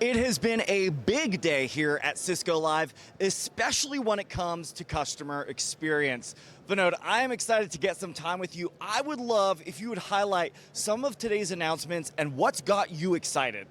It has been a big day here at Cisco Live, especially when it comes to customer experience. Vinod, I am excited to get some time with you. I would love if you would highlight some of today's announcements and what's got you excited.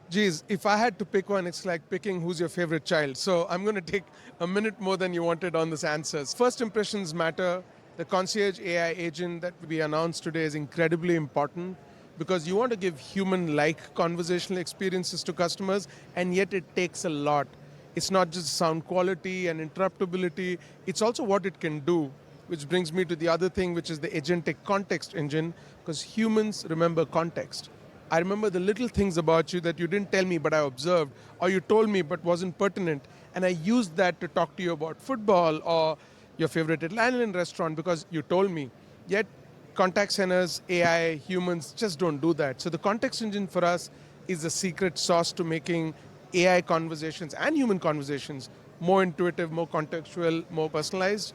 Geez, if I had to pick one, it's like picking who's your favorite child. So I'm going to take a minute more than you wanted on this answers. First impressions matter. The concierge AI agent that we announced today is incredibly important because you want to give human-like conversational experiences to customers, and yet it takes a lot. It's not just sound quality and interruptibility, it's also what it can do, which brings me to the other thing, which is the agentic context engine, because humans remember context. I remember the little things about you that you didn't tell me but I observed, or you told me but wasn't pertinent, and I used that to talk to you about football or your favorite Italian restaurant because you told me. Yet contact centers, AI, humans just don't do that. So the context engine for us is the secret sauce to making AI conversations and human conversations more intuitive, more contextual, more personalized.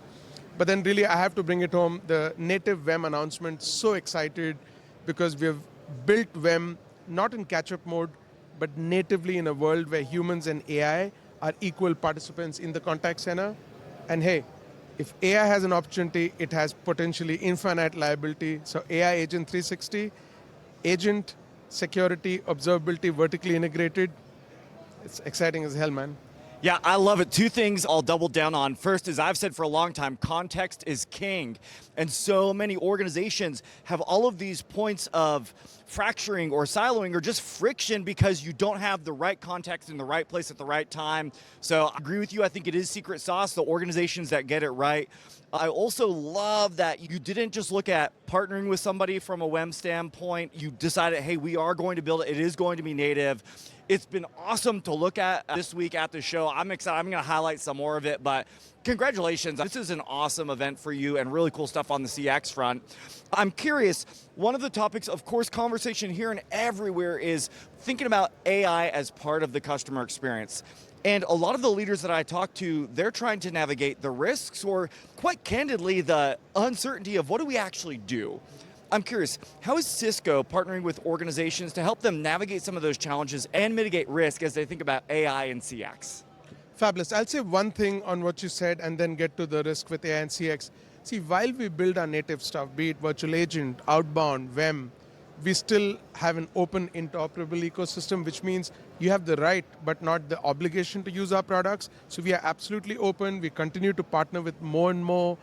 But then really I have to bring it home, the native WEM announcement, so excited because we've built WEM not in catch-up mode, but natively in a world where humans and AI are equal participants in the contact center. And hey, if AI has an opportunity, it has potentially infinite liability. So AI Agent 360, agent, security, observability, vertically integrated. It's exciting as hell, man. Yeah, I love it. Two things I'll double down on. First, as I've said for a long time, context is king. And so many organizations have all of these points of fracturing or siloing or just friction because you don't have the right context in the right place at the right time. So I agree with you. I think it is secret sauce, the organizations that get it right. I also love that you didn't just look at partnering with somebody from a WEM standpoint. You decided, hey, we are going to build it. It is going to be native. It's been awesome to look at this week at the show. I'm excited. I'm going to highlight some more of it, but congratulations. This is an awesome event for you and really cool stuff on the CX front. I'm curious, one of the topics, of course, conversation here and everywhere is thinking about AI as part of the customer experience. And a lot of the leaders that I talk to, they're trying to navigate the risks or quite candidly, the uncertainty of what do we actually do? I'm curious, how is Cisco partnering with organizations to help them navigate some of those challenges and mitigate risk as they think about AI and CX? Fabulous. I'll say one thing on what you said and then get to the risk with AI and CX. See, while we build our native stuff, be it virtual agent, outbound, WEM, we still have an open interoperable ecosystem, which means you have the right but not the obligation to use our products. So we are absolutely open. We continue to partner with more and more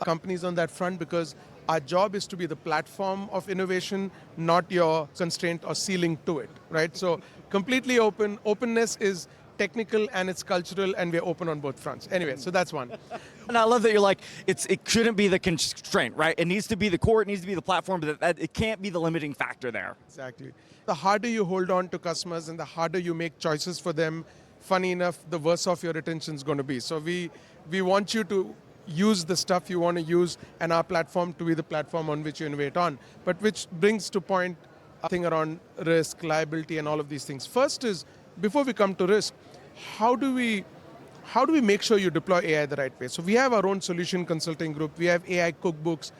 companies on that front because our job is to be the platform of innovation, not your constraint or ceiling to it, right? So completely open. Openness is technical and it's cultural, and we're open on both fronts. Anyway, so that's one. And I love that you're like, it shouldn't be the constraint, right? It needs to be the core, it needs to be the platform, but it can't be the limiting factor there. Exactly. The harder you hold on to customers and the harder you make choices for them, funny enough, the worse off your retention is going to be. So we want you to use the stuff you want to use and our platform to be the platform on which you innovate on. But which brings to point a thing around risk, liability, and all of these things. First is, before we come to risk, how do we make sure you deploy AI the right way? So we have our own solution consulting group. We have AI cookbooks.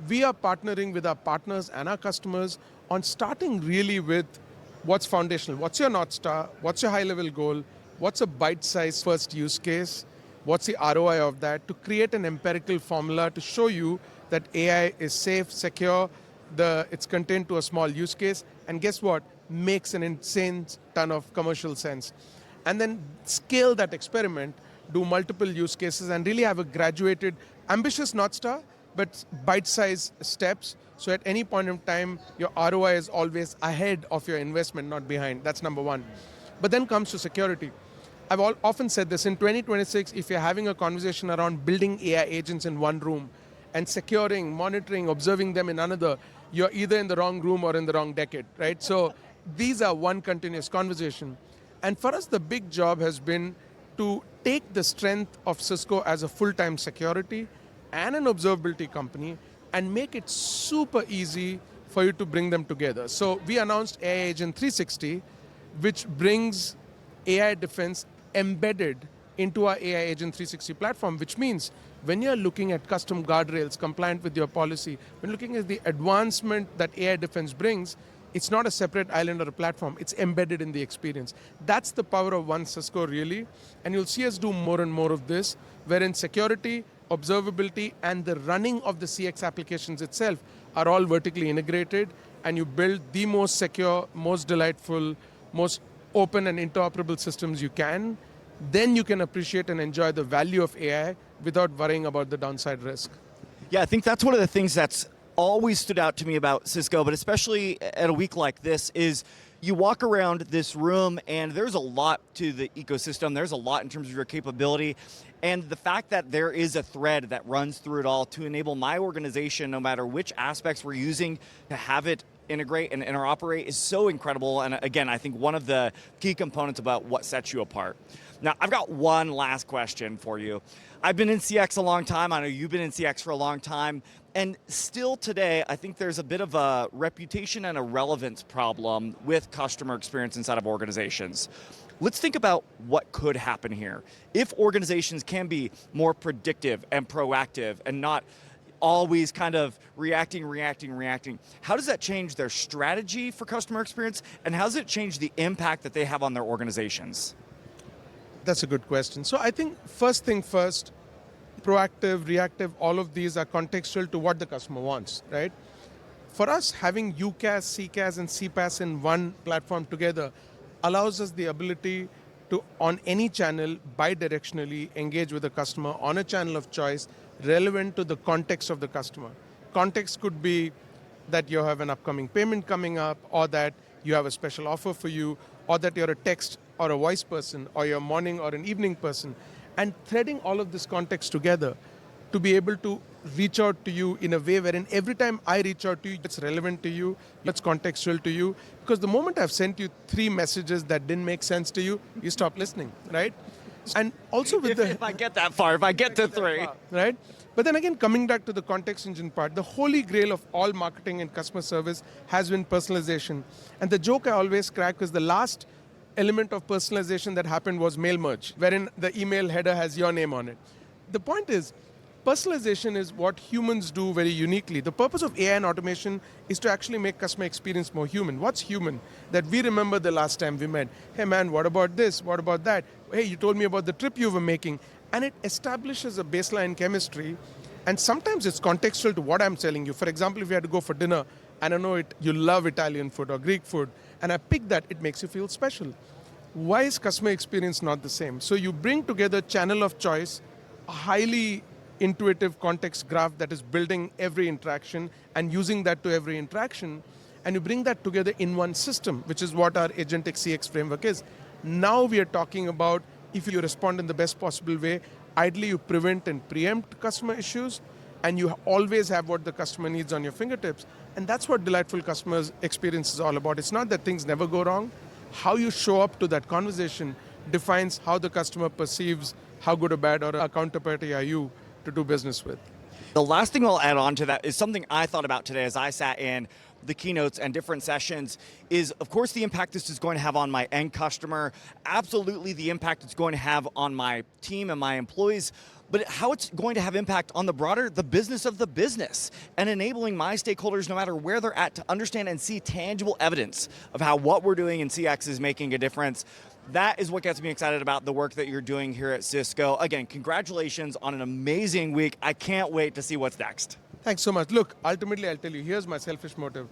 We are partnering with our partners and our customers on starting really with what's foundational. What's your North Star? What's your high-level goal? What's a bite-sized first use case? What's the ROI of that? To create an empirical formula to show you that AI is safe, secure, it's contained to a small use case, and guess what? Makes an insane ton of commercial sense. And then scale that experiment, do multiple use cases, and really have a graduated, ambitious North Star, but bite-sized steps. So at any point in time, your ROI is always ahead of your investment, not behind. That's number one. But then comes to security. I've often said this, in 2026, if you're having a conversation around building AI agents in one room and securing, monitoring, observing them in another, you're either in the wrong room or in the wrong decade, right? So these are one continuous conversation. And for us, the big job has been to take the strength of Cisco as a full-time security and an observability company and make it super easy for you to bring them together. So we announced AI Agent 360, which brings AI defense embedded into our AI Agent 360 platform, which means when you're looking at custom guardrails compliant with your policy, when looking at the advancement that AI defense brings, It's not a separate island or a platform. It's embedded in the experience. That's the power of one Cisco, really. And you'll see us do more and more of this, wherein security, observability, and the running of the CX applications itself are all vertically integrated, and you build the most secure, most delightful, most open and interoperable systems you can. Then you can appreciate and enjoy the value of AI without worrying about the downside risk. Yeah, I think that's one of the things that's always stood out to me about Cisco, but especially at a week like this, is you walk around this room and there's a lot to the ecosystem. There's a lot in terms of your capability. And the fact that there is a thread that runs through it all to enable my organization, no matter which aspects we're using, to have it integrate and interoperate is so incredible. And again, I think one of the key components about what sets you apart. Now, I've got one last question for you. I've been in CX a long time. I know you've been in CX for a long time. And still today, I think there's a bit of a reputation and a relevance problem with customer experience inside of organizations. Let's think about what could happen here. If organizations can be more predictive and proactive and not always kind of reacting, how does that change their strategy for customer experience, and how does it change the impact that they have on their organizations? That's a good question. So I think first thing first, proactive, reactive, all of these are contextual to what the customer wants, right? For us, having UCaaS, CCaaS, and CPaaS in one platform together allows us the ability to, on any channel, bidirectionally engage with the customer on a channel of choice relevant to the context of the customer. Context could be that you have an upcoming payment coming up, or that you have a special offer for you, or that you're a text or a voice person, or you're a morning or an evening person. And threading all of this context together to be able to reach out to you in a way wherein every time I reach out to you, it's relevant to you, it's contextual to you. Because the moment I've sent you 3 messages that didn't make sense to you, you stop listening, right? And also with if I get that far, if I get to 3. Right? But then again, coming back to the context engine part, the holy grail of all marketing and customer service has been personalization. And the joke I always crack is the last element of personalization that happened was mail merge, wherein the email header has your name on it. The point is, personalization is what humans do very uniquely. The purpose of AI and automation is to actually make customer experience more human. What's human? That we remember the last time we met. Hey man, what about this? What about that? Hey, you told me about the trip you were making. And it establishes a baseline chemistry. And sometimes it's contextual to what I'm telling you. For example, if you had to go for dinner, and I know you love Italian food or Greek food, and I pick that, it makes you feel special. Why is customer experience not the same? So you bring together channel of choice, a highly intuitive context graph that is building every interaction and using that to every interaction, and you bring that together in one system, which is what our agentic CX framework is. Now we are talking about, if you respond in the best possible way, ideally you prevent and preempt customer issues, and you always have what the customer needs on your fingertips. And that's what delightful customer experience is all about. It's not that things never go wrong. How you show up to that conversation defines how the customer perceives how good or bad or a counterparty are you to do business with. The last thing I'll add on to that is something I thought about today as I sat in the keynotes and different sessions is, of course, the impact this is going to have on my end customer, absolutely the impact it's going to have on my team and my employees, but how it's going to have impact on the business of the business, and enabling my stakeholders, no matter where they're at, to understand and see tangible evidence of how what we're doing in CX is making a difference. That is what gets me excited about the work that you're doing here at Cisco. Again, congratulations on an amazing week. I can't wait to see what's next. Thanks so much. Look, ultimately, I'll tell you, here's my selfish motive.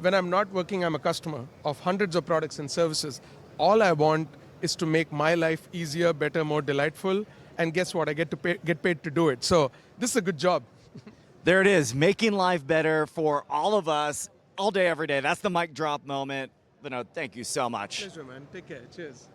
When I'm not working, I'm a customer of hundreds of products and services. All I want is to make my life easier, better, more delightful. And guess what? I get paid to do it. So this is a good job. There it is, making life better for all of us, all day, every day. That's the mic drop moment. Vinod, thank you so much. Pleasure, man. Take care. Cheers.